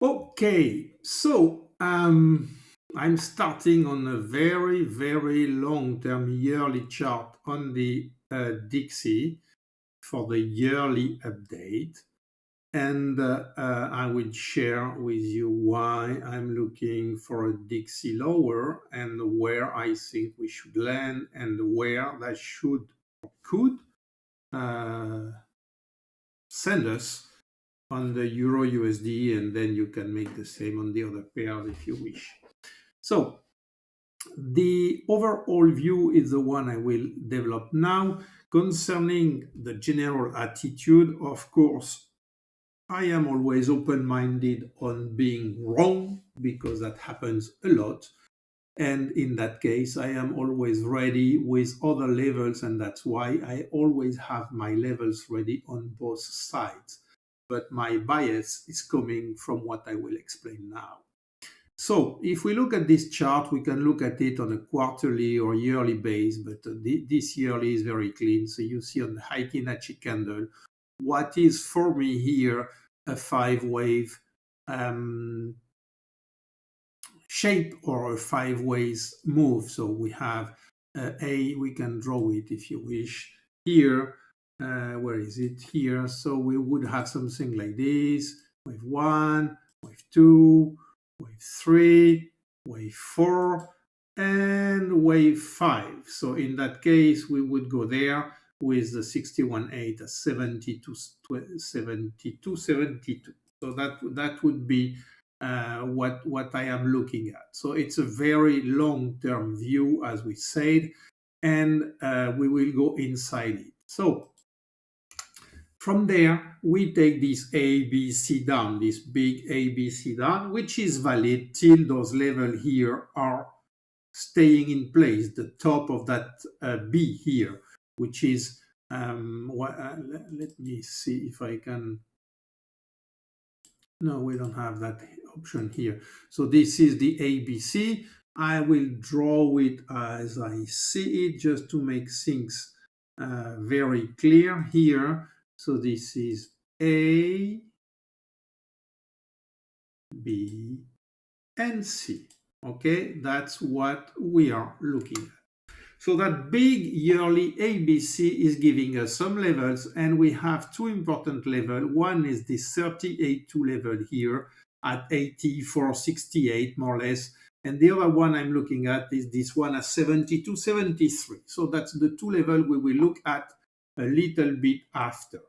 Okay, so I'm starting on a very, very long-term yearly chart on the Dixie for the yearly update. And I will share with you why I'm looking for a Dixie lower and where I think we should land and where that should or could uh, send us on the Euro USD, and then you can make the same on the other pairs if you wish. So the overall view is the one I will develop now. Concerning the general attitude, of course, I am always open minded on being wrong because that happens a lot. And in that case, I am always ready with other levels, and that's why I always have my levels ready on both sides. But my bias is coming from what I will explain now. So if we look at this chart, we can look at it on a quarterly or yearly base, but this yearly is very clean. So you see on the Hikinachi candle, what is for me here a five wave shape or a five ways move. So we have we can draw it if you wish here. Where is it here? So we would have something like this: wave one, wave two, wave three, wave four, and wave five. So in that case, we would go there with the 61.8 at 72, 72, 72. So that would be what I am looking at. So it's a very long-term view, as we said, and we will go inside it. So from there, we take this ABC down, this big ABC down, which is valid till those levels here are staying in place, the top of that B here, which is, let me see if I can. No, we don't have that option here. So this is the ABC. I will draw it as I see it just to make things very clear here. So this is A, B, and C. Okay, that's what we are looking at. So that big yearly ABC is giving us some levels, and we have two important levels. One is this 38.2 level here at 84.68 more or less, and the other one I'm looking at is this one at 72.73. So that's the two levels we will look at a little bit after.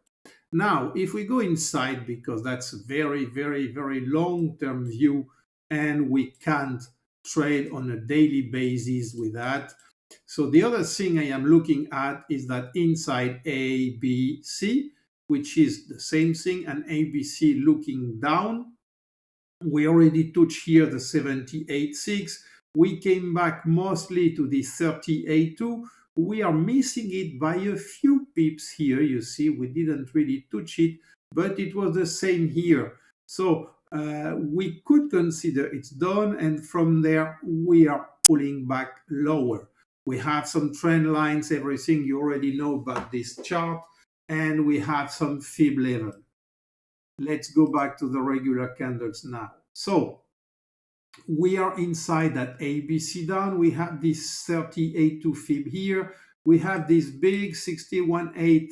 Now, if we go inside, because that's a very, very, very long-term view, and we can't trade on a daily basis with that. So the other thing I am looking at is that inside ABC, which is the same thing, and ABC looking down. We already touched here the 78.6. We came back mostly to the 38.2. We are missing it by a few pips here. You see, we didn't really touch it, but it was the same here. So we could consider it's done, and from there we are pulling back lower. We have some trend lines, everything you already know about this chart, and we have some fib level. Let's go back to the regular candles now. So we are inside that ABC down. We have this 38.2 fib here. We have this big 61.8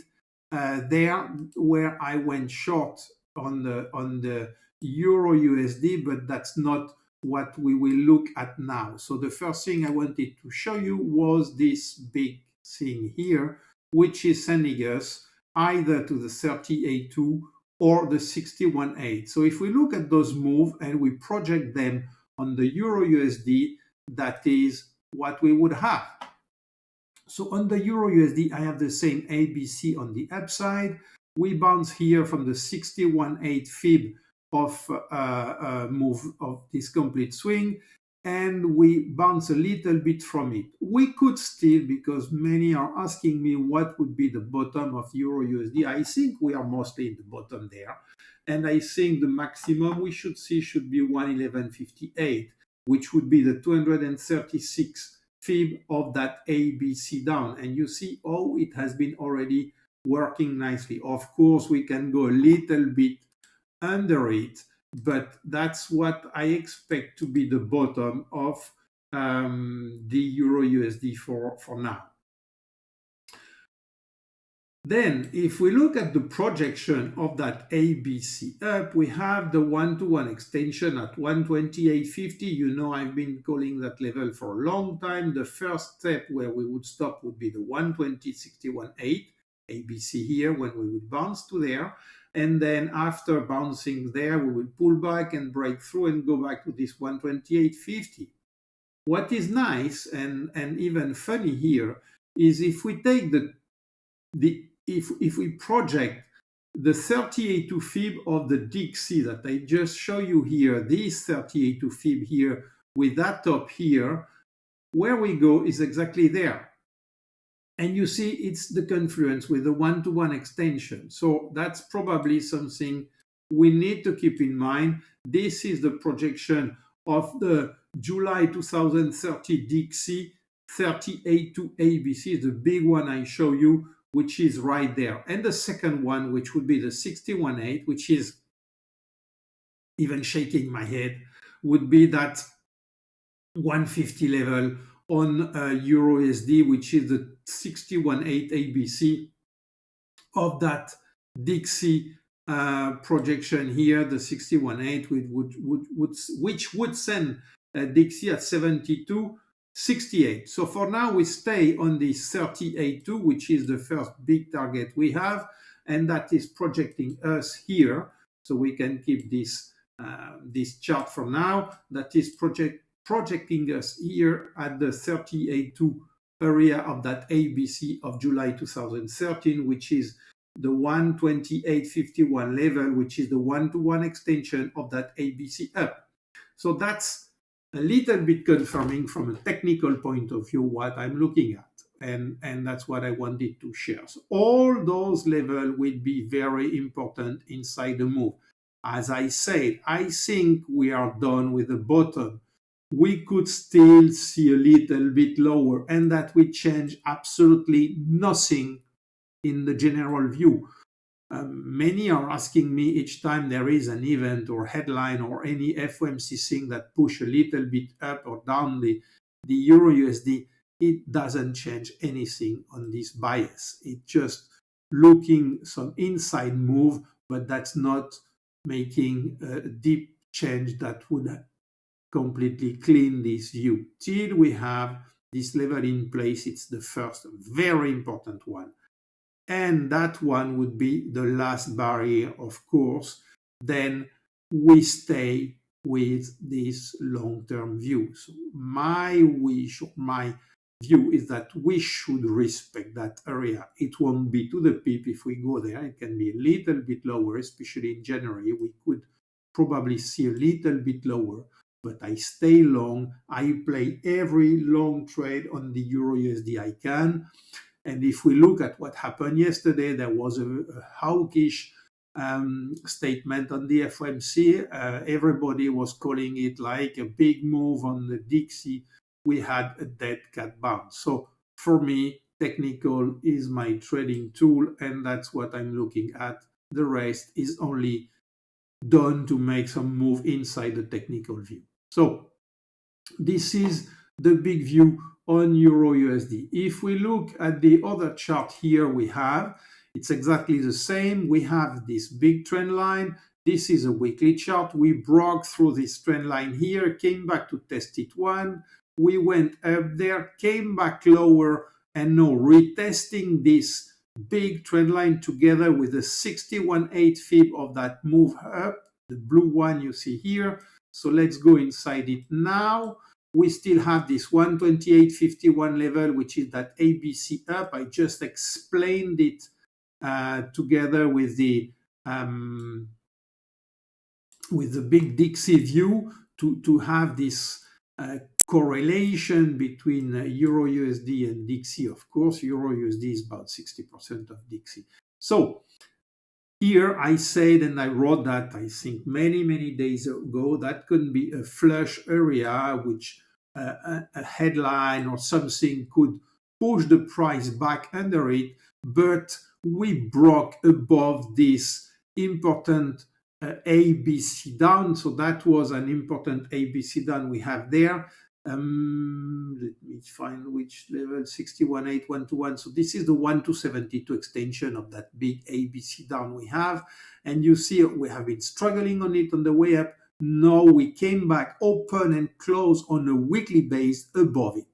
there, where I went short on the Euro USD, but that's not what we will look at now. So the first thing I wanted to show you was this big thing here, which is sending us either to the 38.2 or the 61.8. So if we look at those moves and we project them on the Euro USD, that is what we would have. So on the Euro USD, I have the same ABC on the upside. We bounce here from the 61.8 fib of move of this complete swing, and we bounce a little bit from it. We could still, because many are asking me what would be the bottom of Euro USD. I think we are mostly in the bottom there, and I think the maximum we should see should be 111.58, which would be the 236 fib of that ABC down. And you see, oh, it has been already working nicely. Of course, we can go a little bit under it, but that's what I expect to be the bottom of the Euro USD for now. Then, if we look at the projection of that ABC up, we have the one-to-one extension at 128.50. You know, I've been calling that level for a long time. The first step where we would stop would be the 120.61.8 ABC here, when we would bounce to there. And then after bouncing there, we will pull back and break through and go back to this 128.50. What is nice and even funny here is if we take if we project the 30A2 fib of the Dixie that I just show you here, this 30A2 fib here with that top here, where we go is exactly there. And you see it's the confluence with the one-to-one extension. So that's probably something we need to keep in mind. This is the projection of the July 2030 Dixie 38 to ABC, the big one I show you, which is right there. And the second one, which would be the 61.8, which is even shaking my head, would be that 150 level on Euro USD, which is the 61.8 ABC of that Dixie projection here, the 61.8, which would send Dixie at 72.68. So for now, we stay on this 38.2, which is the first big target we have, and that is projecting us here. So we can keep this chart for now. That is projecting us here at the 38.2 area of that ABC of July 2013, which is the 128.51 level, which is the one-to-one extension of that ABC up. So that's a little bit confirming from a technical point of view what I'm looking at. And that's what I wanted to share. So all those levels will be very important inside the move. As I said, I think we are done with the bottom. We could still see a little bit lower, and that will change absolutely nothing in the general view. Many are asking me each time there is an event or headline or any FOMC thing that push a little bit up or down the Euro USD. It doesn't change anything on this bias. It's just looking some inside move, but that's not making a deep change that would completely clean this view. Till we have this level in place, it's the first very important one. And that one would be the last barrier, of course. Then we stay with this long-term view. So my wish, my view is that we should respect that area. It won't be to the pip if we go there. It can be a little bit lower, especially in January. We could probably see a little bit lower, but I stay long. I play every long trade on the Euro USD I can. And if we look at what happened yesterday, there was a hawkish statement on the FOMC. Everybody was calling it like a big move on the Dixie. We had a dead cat bounce. So for me, technical is my trading tool, and that's what I'm looking at. The rest is only done to make some move inside the technical view. So this is the big view on Euro USD. If we look at the other chart here it's exactly the same. We have this big trend line. This is a weekly chart. We broke through this trend line here, came back to test it one. We went up there, came back lower, and now retesting this big trend line together with the 61.8 fib of that move up, the blue one you see here. So let's go inside it now. We still have this 128.51 level, which is that ABC up. I just explained it together with the big Dixie view to have this correlation between Euro USD and Dixie. Of course, Euro USD is about 60% of Dixie. So here I said, and I wrote that I think many days ago, that could be a flush area, which a headline or something could push the price back under it, but we broke above this important ABC down. So that was an important ABC down we have there. Let me find which level, 61.8121. So this is the 1272 extension of that big ABC down we have. And you see we have been struggling on it on the way up. Now we came back, open and close on a weekly base above it.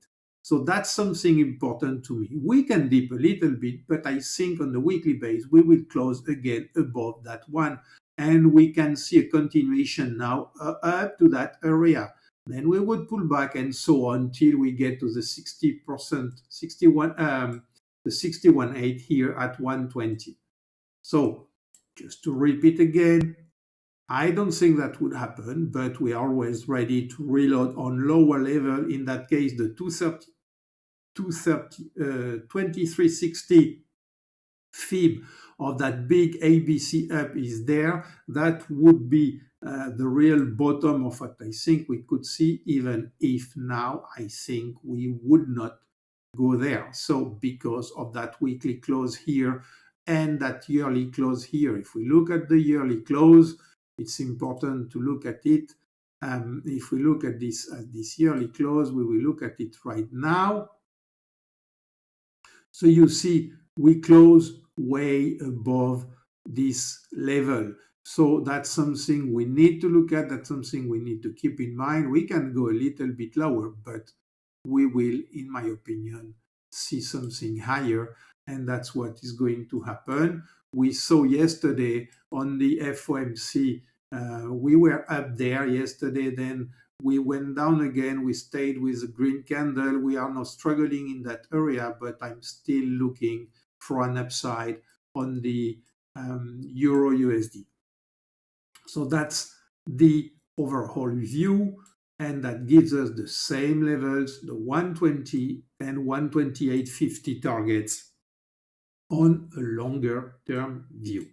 So that's something important to me. We can dip a little bit, but I think on the weekly base, we will close again above that one. And we can see a continuation now up to that area. Then we would pull back and so on until we get to the 60%, 61, the 61.8 here at 120. So just to repeat again, I don't think that would happen, but we are always ready to reload on lower level. In that case, the 2360 fib of that big ABC up is there. That would be the real bottom of what I think we could see, even if now I think we would not go there. So because of that weekly close here and that yearly close here, if we look at the yearly close, it's important to look at it. If we look at this yearly close, we will look at it right now. So you see we close way above this level. So that's something we need to look at. That's something we need to keep in mind. We can go a little bit lower, but we will, in my opinion, see something higher. And that's what is going to happen. We saw yesterday on the FOMC, we were up there yesterday, then we went down again. We stayed with a green candle. We are now struggling in that area, but I'm still looking for an upside on the Euro USD. So that's the overall view, and that gives us the same levels, the 120 and 128.50 targets on a longer term view.